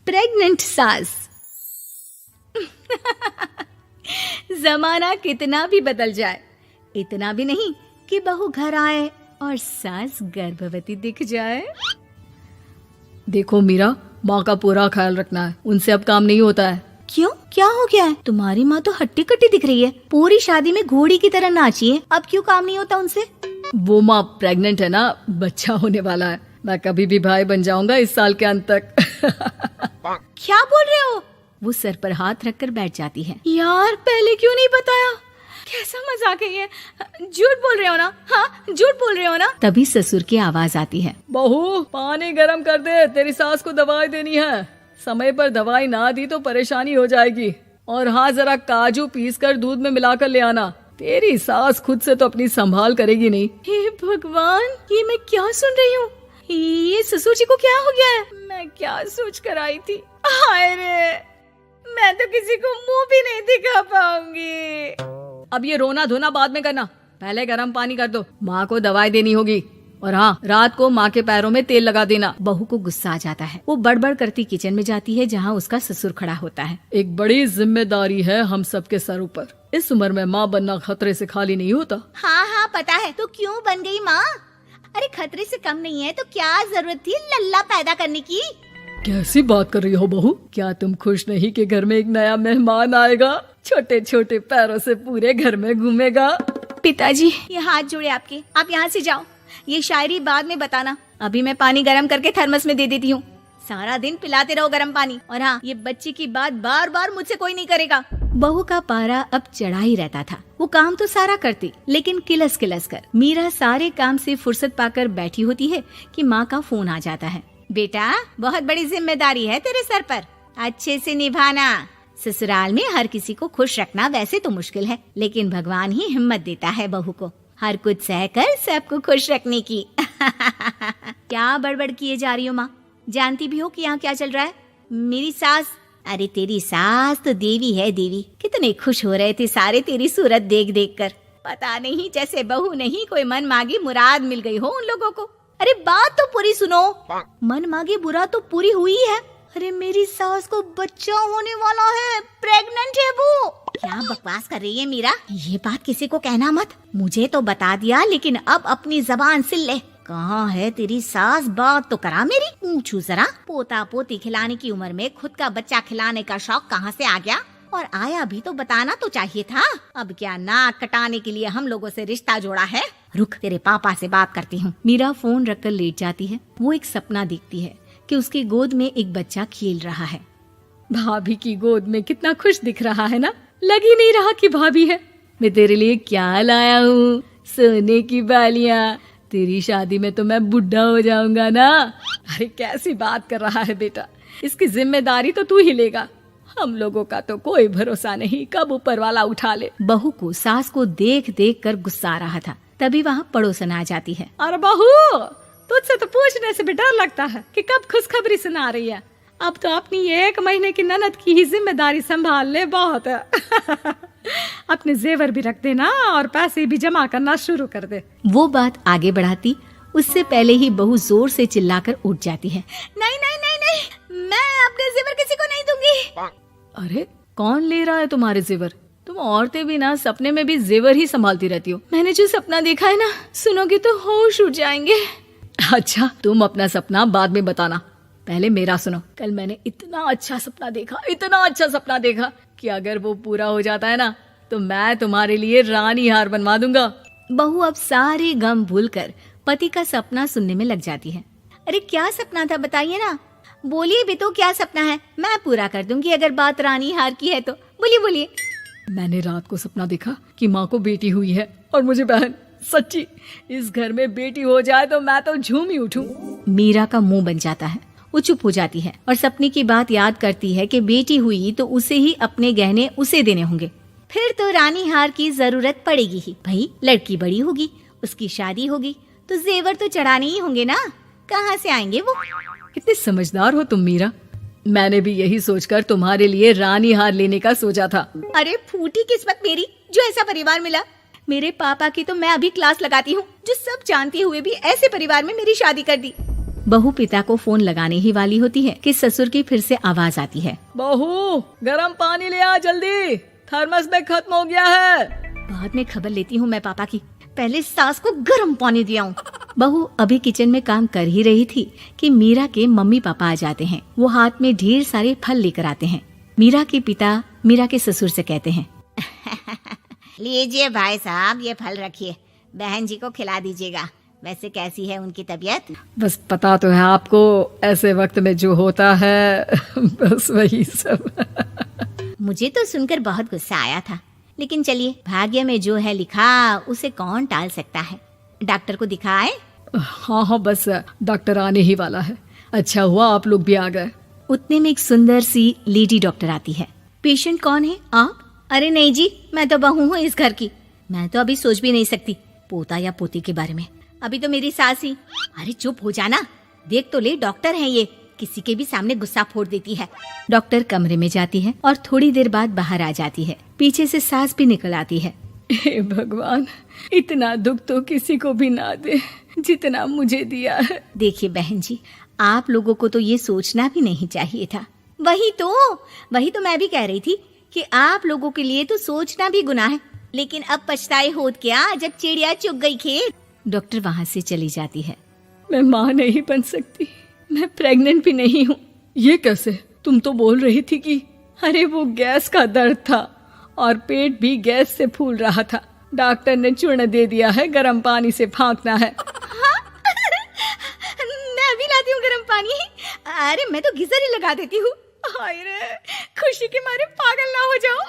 Pregnant सास। जमाना कितना भी बदल जाए, इतना भी नहीं कि बहू घर आए और सास गर्भवती दिख जाए। देखो मीरा, माँ का पूरा ख्याल रखना है, उनसे अब काम नहीं होता है। क्यों, क्या हो गया है? तुम्हारी माँ तो हट्टी कट्टी दिख रही है, पूरी शादी में घोड़ी की तरह नाची है, अब क्यों काम नहीं होता उनसे? वो माँ प्रेग्नेंट है ना, बच्चा होने वाला है। मैं कभी भी भाई बन जाऊंगा इस साल के अंत तक। क्या बोल रहे हो? वो सर पर हाथ रखकर बैठ जाती है। यार पहले क्यों नहीं बताया? कैसा मजाक है ये? झूठ बोल रहे हो ना? हाँ, झूठ बोल रहे हो ना? तभी ससुर की आवाज आती है। बहू, पानी गरम कर दे, तेरी सास को दवाई देनी है। समय पर दवाई ना दी तो परेशानी हो जाएगी। और हाँ, जरा काजू पीस कर दूध में मिलाकर ले आना। तेरी सास खुद से तो अपनी संभाल करेगी नहीं। हे भगवान, ये मैं क्या सुन रही हूँ? ये ससुर जी को क्या हो गया है? मैं क्या सोच कर आई थी? हाय रे, मैं तो किसी को मुंह भी नहीं दिखा पाऊंगी। अब ये रोना धोना बाद में करना, पहले गर्म पानी कर दो, माँ को दवाई देनी होगी। और हाँ, रात को माँ के पैरों में तेल लगा देना। बहू को गुस्सा आ जाता है, वो बड़बड़ करती किचन में जाती है जहाँ उसका ससुर खड़ा होता है। एक बड़ी जिम्मेदारी है हम सबके सर ऊपर। इस उम्र में माँ बनना खतरे से खाली नहीं होता। हाँ हाँ पता है, तो क्यों बन गई माँ? अरे खतरे से कम नहीं है तो क्या जरूरत थी लल्ला पैदा करने की? कैसी बात कर रही हो बहू? क्या तुम खुश नहीं कि घर में एक नया मेहमान आएगा, छोटे छोटे पैरों से पूरे घर में घूमेगा? पिताजी, ये हाथ जोड़े आपके, आप यहाँ से जाओ। ये शायरी बाद में बताना, अभी मैं पानी गरम करके थर्मस में दे देती हूँ। सारा दिन पिलाते रहो गरम पानी। और हाँ, ये बच्ची की बात बार बार मुझसे कोई नहीं करेगा। बहू का पारा अब चढ़ा ही रहता था। वो काम तो सारा करती, लेकिन किलस किलस कर। मीरा सारे काम से फुर्सत पाकर बैठी होती है कि माँ का फोन आ जाता है। बेटा, बहुत बड़ी जिम्मेदारी है तेरे सर पर, अच्छे से निभाना। ससुराल में हर किसी को खुश रखना वैसे तो मुश्किल है, लेकिन भगवान ही हिम्मत देता है बहू को हर कुछ सहकर सबको खुश रखने की। क्या बड़बड़ किए जा रही हो माँ? जानती भी हो कि यहाँ क्या चल रहा है? मेरी सास, अरे तेरी सास तो देवी है देवी। कितने खुश हो रहे थे सारे तेरी सूरत देख देख कर। पता नहीं जैसे बहू नहीं कोई मन मांगी मुराद मिल गई हो उन लोगों को। अरे बात तो पूरी सुनो। मन मांगी बुरा तो पूरी हुई है। अरे मेरी सास को बच्चा होने वाला है, प्रेग्नेंट है वो। क्या बकवास कर रही है मीरा? ये बात किसी को कहना मत। मुझे तो बता दिया, लेकिन अब अपनी जबान सिल ले। कहाँ है तेरी सास? बात तो करा मेरी। पूछू जरा, पोता पोती खिलाने की उम्र में खुद का बच्चा खिलाने का शौक कहाँ से आ गया? और आया भी तो बताना तो चाहिए था। अब क्या नाक कटाने के लिए हम लोगों से रिश्ता जोड़ा है? रुक, तेरे पापा से बात करती हूँ। मीरा फोन रखकर लेट जाती है। वो एक सपना देखती है कि उसकी गोद में एक बच्चा खेल रहा है। भाभी की गोद में कितना खुश दिख रहा है ना, लग ही नहीं रहा कि भाभी है। मैं तेरे लिए क्या लाया हूँ, सोने की बालियाँ। तेरी शादी में तो मैं बुढ़ा हो जाऊंगा ना। अरे कैसी बात कर रहा है बेटा, इसकी जिम्मेदारी तो तू ही लेगा। हम लोगों का तो कोई भरोसा नहीं, कब ऊपर वाला उठा ले। बहू को सास को देख देख कर गुस्सा आ रहा था। तभी वहाँ पड़ोसन आ जाती है। अरे बहू, तुझसे तो पूछने से भी डर लगता है कि कब खुशखबरी सुना रही है। अब तो अपनी 1 महीने की ननद की ही जिम्मेदारी संभाल ले, बहुत है। अपने जेवर भी रख देना और पैसे भी जमा करना शुरू कर दे। वो बात आगे बढ़ाती उससे पहले ही बहू जोर से चिल्लाकर उठ जाती है। नहीं नहीं नहीं नहीं, मैं अपने जेवर किसी को नहीं दूंगी। अरे कौन ले रहा है तुम्हारे जेवर? तुम औरतें भी ना सपने में भी जेवर ही संभालती रहती हो। मैंने जो सपना देखा है ना, सुनोगे तो होश उड़ जाएंगे। अच्छा, तुम अपना सपना बाद में बताना, पहले मेरा सुनो। कल मैंने इतना अच्छा सपना देखा, इतना अच्छा सपना देखा कि अगर वो पूरा हो जाता है ना तो मैं तुम्हारे लिए रानी हार बनवा दूंगा। बहू अब सारे गम भूलकर पति का सपना सुनने में लग जाती है। अरे क्या सपना था, बताइए ना। बोलिए भी तो, क्या सपना है? मैं पूरा कर दूंगी अगर बात रानी हार की है तो। बोलिए बोलिए। मैंने रात को सपना देखा कि माँ को बेटी हुई है और मुझे बहन। सच्ची, इस घर में बेटी हो जाए तो मैं तो झूम ही उठूं। मीरा का मुंह बन जाता है। वो चुप हो जाती है और सपने की बात याद करती है कि बेटी हुई तो उसे ही अपने गहने उसे देने होंगे। फिर तो रानी हार की जरूरत पड़ेगी ही। भाई लड़की बड़ी होगी, उसकी शादी होगी तो जेवर तो चढ़ाने ही होंगे ना, कहाँ से आएंगे वो? कितने समझदार हो तुम मीरा। मैंने भी यही सोचकर तुम्हारे लिए रानी हार लेने का सोचा था। अरे फूटी किस्मत मेरी जो ऐसा परिवार मिला। मेरे पापा की तो मैं अभी क्लास लगाती हूँ, जो सब जानते हुए भी ऐसे परिवार में मेरी शादी कर दी। बहू पिता को फोन लगाने ही वाली होती है कि ससुर की फिर से आवाज आती है। बहू गरम पानी ले आ जल्दी, थर्मस में खत्म हो गया है। बाद में खबर लेती हूँ मैं पापा की, पहले सास को गर्म पानी दिया हूँ। बहू अभी किचन में काम कर ही रही थी कि मीरा के मम्मी पापा आ जाते हैं। वो हाथ में ढेर सारे फल लेकर आते हैं। मीरा के पिता मीरा के ससुर से कहते हैं, लीजिए भाई साहब, ये फल रखिए, बहन जी को खिला दीजिएगा। वैसे कैसी है उनकी तबीयत? बस पता तो है आपको, ऐसे वक्त में जो होता है बस वही सब। मुझे तो सुनकर बहुत गुस्सा आया था, लेकिन चलिए, भाग्य में जो है लिखा उसे कौन टाल सकता है। डॉक्टर को दिखाए? हाँ, बस डॉक्टर आने ही वाला है। अच्छा हुआ आप लोग भी आ गए। उतने में एक सुंदर सी लेडी डॉक्टर आती है। पेशेंट कौन है आप? अरे नहीं जी, मैं तो बहू हूँ इस घर की। मैं तो अभी सोच भी नहीं सकती पोता या पोती के बारे में। अभी तो मेरी सास ही। अरे चुप हो जाना, देख तो ले, डॉक्टर है ये, किसी के भी सामने गुस्सा फोड़ देती है। डॉक्टर कमरे में जाती है और थोड़ी देर बाद बाहर आ जाती है। पीछे से सास भी निकल आती है। हे भगवान, इतना दुख तो किसी को भी ना दे जितना मुझे दिया है। देखिए बहन जी, आप लोगों को तो ये सोचना भी नहीं चाहिए था। वही तो मैं भी कह रही थी कि आप लोगों के लिए तो सोचना भी गुनाह है, लेकिन अब पछताए होत क्या जब चिड़िया चुग गई खेत। डॉक्टर वहाँ से चली जाती है। मैं माँ नहीं बन सकती, मैं प्रेग्नेंट भी नहीं हूँ। ये कैसे? तुम तो बोल रही थी कि अरे वो गैस का दर्द था और पेट भी गैस से फूल रहा था। डॉक्टर ने चूर्ण दे दिया है, गर्म पानी से फांकना है। हाँ? मैं अभी लाती हूँ गर्म पानी। अरे मैं तो गीजर ही लगा देती हूँ। हाय रे, खुशी के मारे पागल ना हो जाओ।